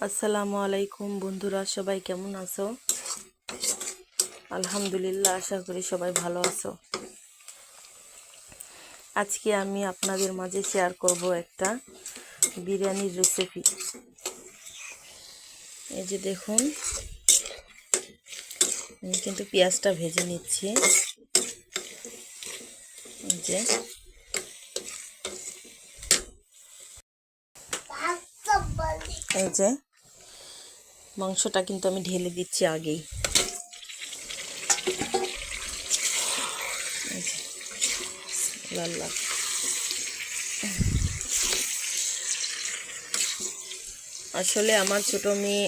আসসালামু আলাইকুম বন্ধুরা, সবাই কেমন আছো? আলহামদুলিল্লাহ, আশা করি সবাই ভালো আছো। আজকে আমি আপনাদের মাঝে শেয়ার করব একটা বিরিয়ানির রেসিপি। এই যে দেখুন, আমি কিন্তু পেঁয়াজটা ভেজে নিচ্ছি। এই যে মাংসটা কিন্তু আমি ঢেলে দিচ্ছি আগেই। লাল্লা আসলে আমার ছোট মেয়ে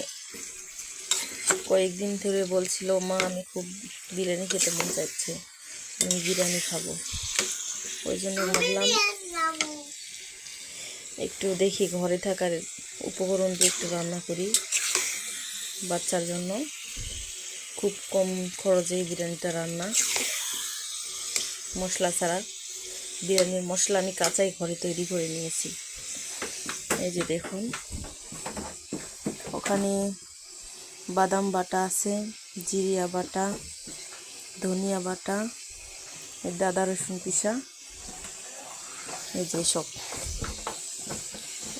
কয়েকদিন ধরে বলছিল, মা আমি খুব বিরিয়ানি খেতে মন চাইছে, আমি বিরিয়ানি খাবো। ওই জন্য ভাবলাম একটু দেখি ঘরে থাকার উপকরণ দিয়ে একটু রান্না করি বাচ্চার জন্য। খুব কম খরচে বিরিয়ানিটা রান্না, মশলা ছাড়া। বিরিয়ানির মশলা আমি কাঁচাই ঘরে তৈরি করে নিয়েছি। এই যে দেখুন, ওখানে বাদাম বাটা আছে, জিরিয়া বাটা, ধনিয়া বাটা, আদা রসুন পিসা, এই যে সব।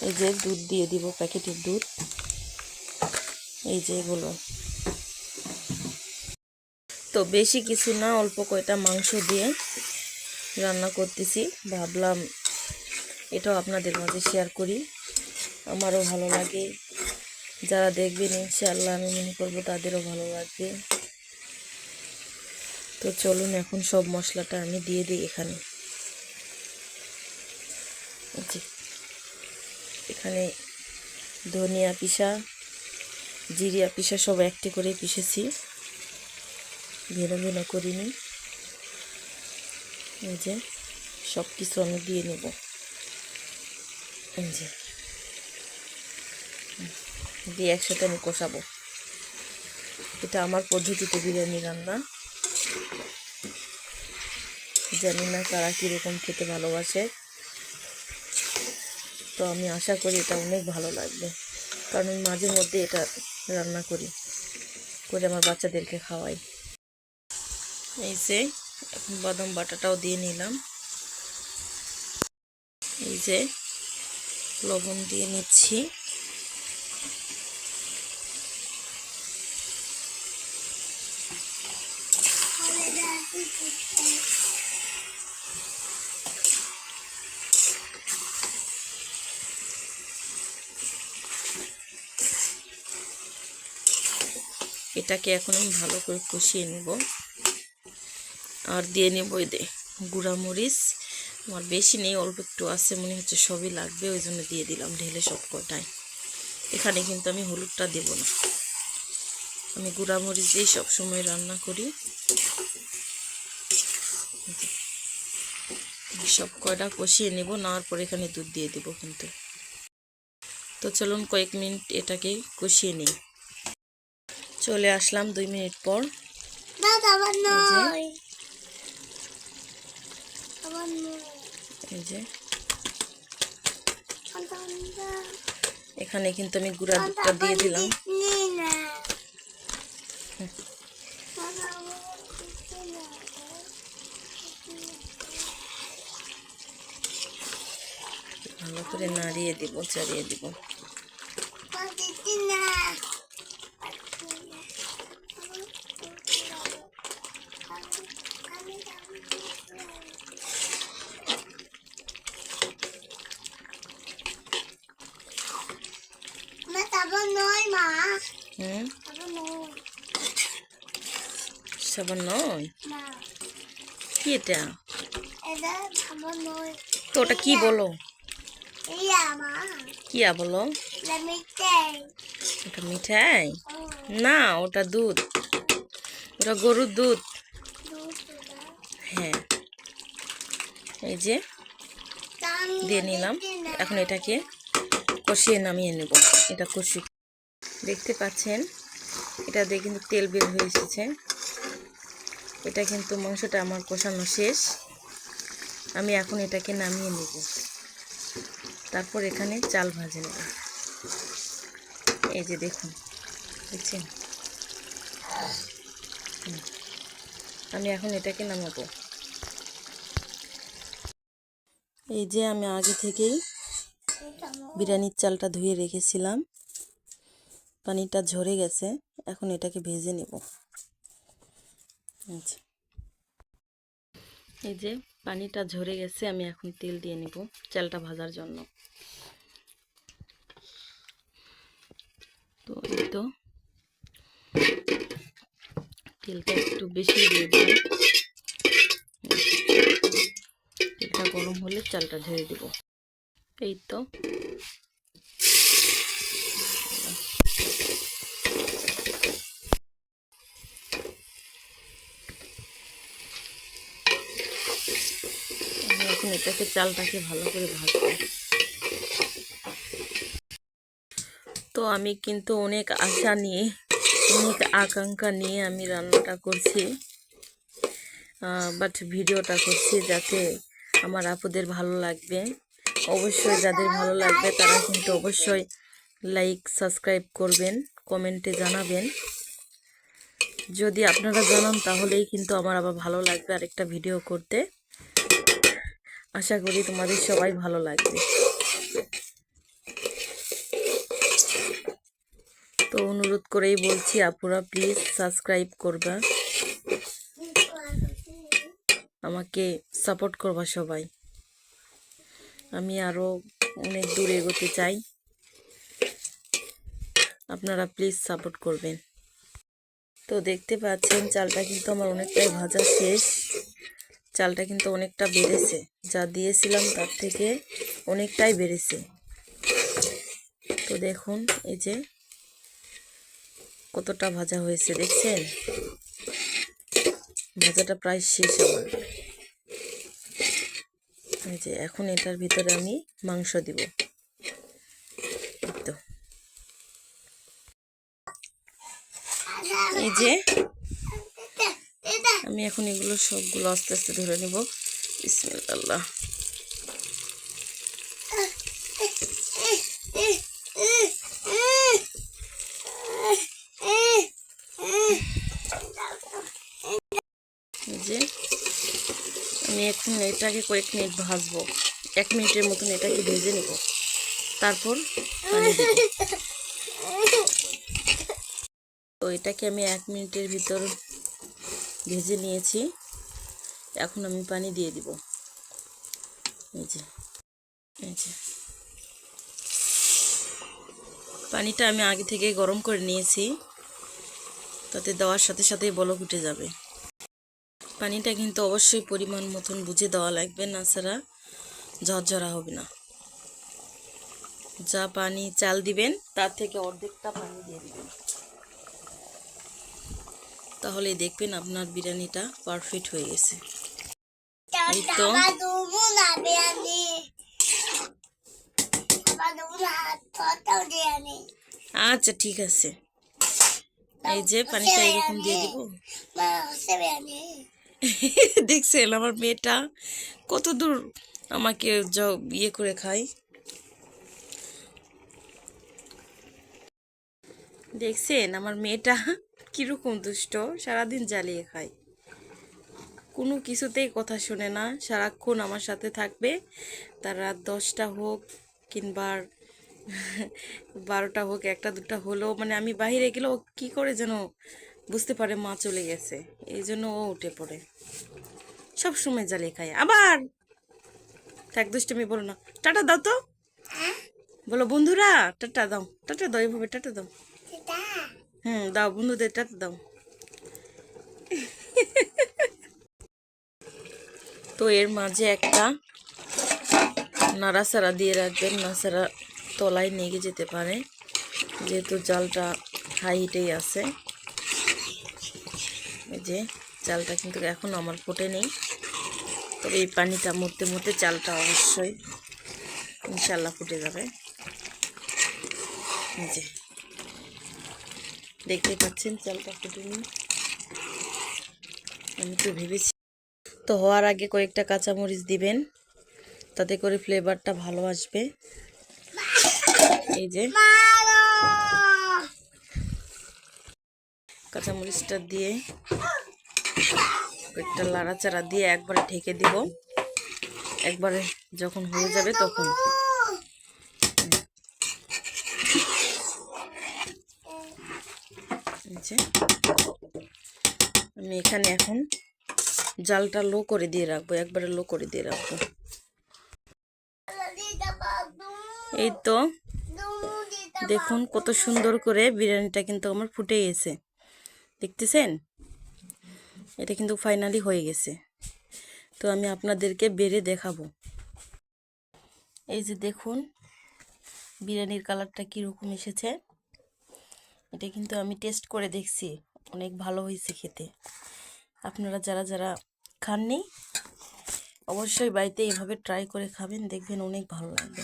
এই যে দুধ দিয়ে দিব, প্যাকেটের দুধ। এই যে এগুলো তো বেশি কিছু না, অল্প কয়টা মাংস দিয়ে রান্না করতেছি। ভাবলাম এটাও আপনাদের মাঝে শেয়ার করি, আমারও ভালো লাগে। যারা দেখবেন ইনশাআল্লাহ আমি মনে করবো তাদেরও ভালো লাগবে। তো চলুন এখন সব মশলাটা আমি দিয়ে দিই এখানে। এখানে ধনিয়া পিসা, জিরিয়া পিসা সব একটি করে পিষেছি, ভিন্ন ভিন্ন করিনি। এই যে সব কিছু আমি দিয়ে নেব। এই যে দিয়ে একসাথে আমি কষাবো। এটা আমার পদ্ধতিতে বিরিয়ানি রান্না। জানি না কারা কীরকম খেতে ভালোবাসে, তো আমি আশা করি এটা অনেক ভালো লাগবে, কারণ আমি মাঝে মধ্যে এটা রান্না করে আমার বাচ্চাদেরকে খাওয়াই। এই যে এখন বাদাম বাটাটাও দিয়ে নিলাম। এই যে লবণ দিয়ে নিচ্ছি। এটাকে এখন আমি ভালো করে কষিয়ে নেব। আর দিয়ে নেব এই যে গুঁড়া মরিচ। আমার বেশি নেই, অল্প একটু আছে, মনে হচ্ছে সবই লাগবে, ওই জন্য দিয়ে দিলাম ঢেলে সব কটাই। এখানে কিন্তু আমি হলুদটা দেব না, আমি গুঁড়া মরিচ দিয়েই সবসময় রান্না করি। সব কয়টা কষিয়ে নেব, নেওয়ার পর এখানে দুধ দিয়ে দেব কিন্তু। তো চলুন কয়েক মিনিট এটাকে কষিয়ে নিই। চলে আসলাম 2 মিনিট পর। এই যে এখানে কিন্তু আমি গুঁড়া দুধটা দিয়ে দিলাম। ভালো করে নাড়িয়ে দিব, চাড়িয়ে দিব। সাবান নয়, কি এটা? তো ওটা কি বলো? কিয়া বলো? ওটা মিঠাই না, ওটা দুধ, ওটা গরুর দুধ। হ্যাঁ, এই যে দিয়ে নিলাম। এখন এটাকে কষিয়ে নামিয়ে নেব। এটা কষি, দেখতে পাচ্ছেন এটা দিয়ে কিন্তু তেল বের হয়ে এসেছে। এটা কিন্তু মাংসটা আমার কষানো শেষ। আমি এখন এটাকে নামিয়ে নেব, তারপর এখানে চাল ভাজে নেব। এই যে দেখুন, দেখছেন? আমি এখন এটাকে নামাবো। এই যে আমি আগে থেকেই বিরিয়ানির চালটা ধুয়ে রেখেছিলাম, পানিটা ঝরে গেছে, এখন এটাকে ভেজে নেব। এই যে পানিটা ঝরে গেছে, আমি এখন তেল দিয়ে নেব চালটা ভাজার জন্য। তো এই তো তেলটা একটু বেশি দিয়ে দেব, তেলটা গরম হলে চালটা ঢেলে দেব। এই তো আমি এখন এটাকে চালটাকে ভালো করে ভাজবো। তো আমি কিন্তু অনেক আশা নিয়ে, অনেক আকাঙ্ক্ষা নিয়ে আমি রান্নাটা করছি, বাট ভিডিওটা করছি যাতে আমার আপুদের ভালো লাগবে। অবশ্যই যাদের ভালো লাগবে তারা কিন্তু অবশ্যই লাইক সাবস্ক্রাইব করবেন, কমেন্টে জানাবেন। যদি আপনারা জানান তাহলেই কিন্তু আমার আবার ভালো লাগবে আরেকটা ভিডিও করতে। আশা করি তোমাদের সবাই ভালো লাগবে। তো অনুরোধ করেই বলছি, আপুরা প্লিজ সাবস্ক্রাইব করবা, আমাকে সাপোর্ট করবা সবাই। আমি আরও অনেক দূর এগোতে চাই, আপনারা প্লিজ সাপোর্ট করবেন। তো দেখতে পাচ্ছেন চালটা কিন্তু আমার অনেকটাই ভাজা শেষ, চালটা কিন্তু অনেকটা বেড়েছে, যা দিয়েছিলাম তার থেকে অনেকটাই বেড়েছে। তো দেখুন এই যে কতটা ভাজা হয়েছে, দেখছেন? ভাজাটা প্রায় শেষ আমার। এই যে এখন এটার ভিতরে আমি মাংস দিব। তো এই যে আমি এখন এগুলো সবগুলো আস্তে আস্তে ধরে নেব। বিসমিল্লাহ। যে আমি এখন এটাকে কয়েক মিনিট ভাজবো, 1 মিনিটের মতন এটাকে ভেজে নেব, তারপর পানি দেব। তো এটাকে আমি 1 মিনিটের ভিতর ভেজে নিয়েছি, এখন আমি পানি দিয়ে দিব। এই যে পানিটা আমি আগে থেকে গরম করে নিয়েছি, তাতে দেওয়ার সাথে সাথেই বলক উঠে যাবে। পানিটা কিন্তু অবশ্যই পরিমাণ মতন বুঝে দেওয়া লাগবে, না ছাড়া ঝরঝরা হবে না। যা পানি চাল দিবেন তার থেকে অর্ধেকটা পানি দিয়ে দিবেন, তাহলে দেখবেন আপনার বিরিয়ানিটা পারফেক্ট হয়ে গেছে। এই তো আচ্ছা ঠিক আছে, এই যে পানিটা এরকম দিয়ে দিব। দেখছেন আমার মেয়েটা কত দূর আমাকে ইয়ে করে খায়, দেখছেন আমার মেয়েটা কিরকম দুষ্ট, সারাদিন জ্বালিয়ে খায়, কোনো কিছুতেই কথা শোনে না, সারাক্ষণ আমার সাথে থাকবে। তার রাত 10টা হোক কিংবা 12টা হোক, 1টা 2টা হলেও, মানে আমি বাইরে গেলেও কি করে যেন বুঝতে পারে মা চলে গেছে, এই জন্য ও উঠে পড়ে, সব সময় জ্বালিয়ে খায়। আবার থাক দুষ্টমি বলো না, টাটা দাও তো, বলো বন্ধুরা টাটা দাও, টাটা দাও, এইভাবে টাটা দাও। দাও বন্ধুদের টাটা দাও। তো এর মাঝে একটা নাড়াচাড়া দিয়ে রাখবেন, নাড়াচাড়া তলায় নেগে যেতে পারে, যেহেতু জালটা হাই হিটেই আছে। এই যে চালটা কিন্তু এখন আমার ফোটে নেই, তবে এই পানিটা মরতে মরতে চালটা অবশ্যই ইনশাল্লাহ ফুটে যাবে। এই যে দেখতে পাচ্ছেন চালটা ফুটে নেই, আমি তো ভেবেছি। তো হওয়ার আগে কয়েকটা কাঁচামরিচ দিবেন, তাতে করে ফ্লেভারটা ভালো আসবে। এই যে কাঁচামরিচটা দিয়ে একটা লাড়াচাড়া দিয়ে একবারে ঢেকে দিব। একবারে যখন হয়ে যাবে তখন আমি এখানে এখন জালটা লো করে দিয়ে রাখবো, একবারে লো করে দিয়ে রাখবো। এই তো দেখুন কত সুন্দর করে বিরিয়ানিটা কিন্তু আমার ফুটে গেছে, দেখতেছেন? এটা কিন্তু ফাইনালি হয়ে গেছে। তো আমি আপনাদেরকে বেড়ে দেখাবো। এই যে দেখুন বিরিয়ানির কালারটা কীরকম এসেছে। এটা কিন্তু আমি টেস্ট করে দেখছি, অনেক ভালো হয়েছে খেতে। আপনারা যারা যারা খাননি অবশ্যই বাড়িতে এইভাবে ট্রাই করে খাবেন, দেখবেন অনেক ভালো লাগবে।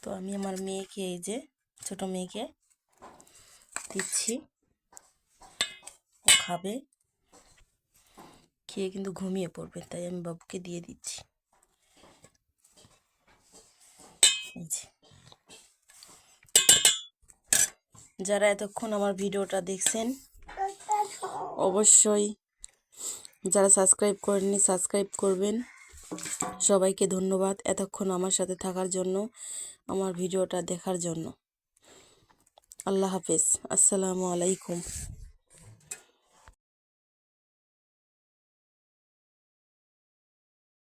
তো আমি আমার মেয়েকে, এই যে ছোট মেয়েকে দিচ্ছি, ও খাবে, খেয়ে কিন্তু ঘুমিয়ে পড়বে, তাই আমি বাবুকে দিয়ে দিচ্ছি। এই যে যারা এতক্ষণ আমার ভিডিওটা দেখছেন অবশ্যই, যারা সাবস্ক্রাইব করেননি সাবস্ক্রাইব করবেন। সবাইকে ধন্যবাদ এতক্ষণ আমার সাথে থাকার জন্য, আমার ভিডিওটা দেখার জন্য। আল্লাহ হাফেজ, আসসালামু আলাইকুম।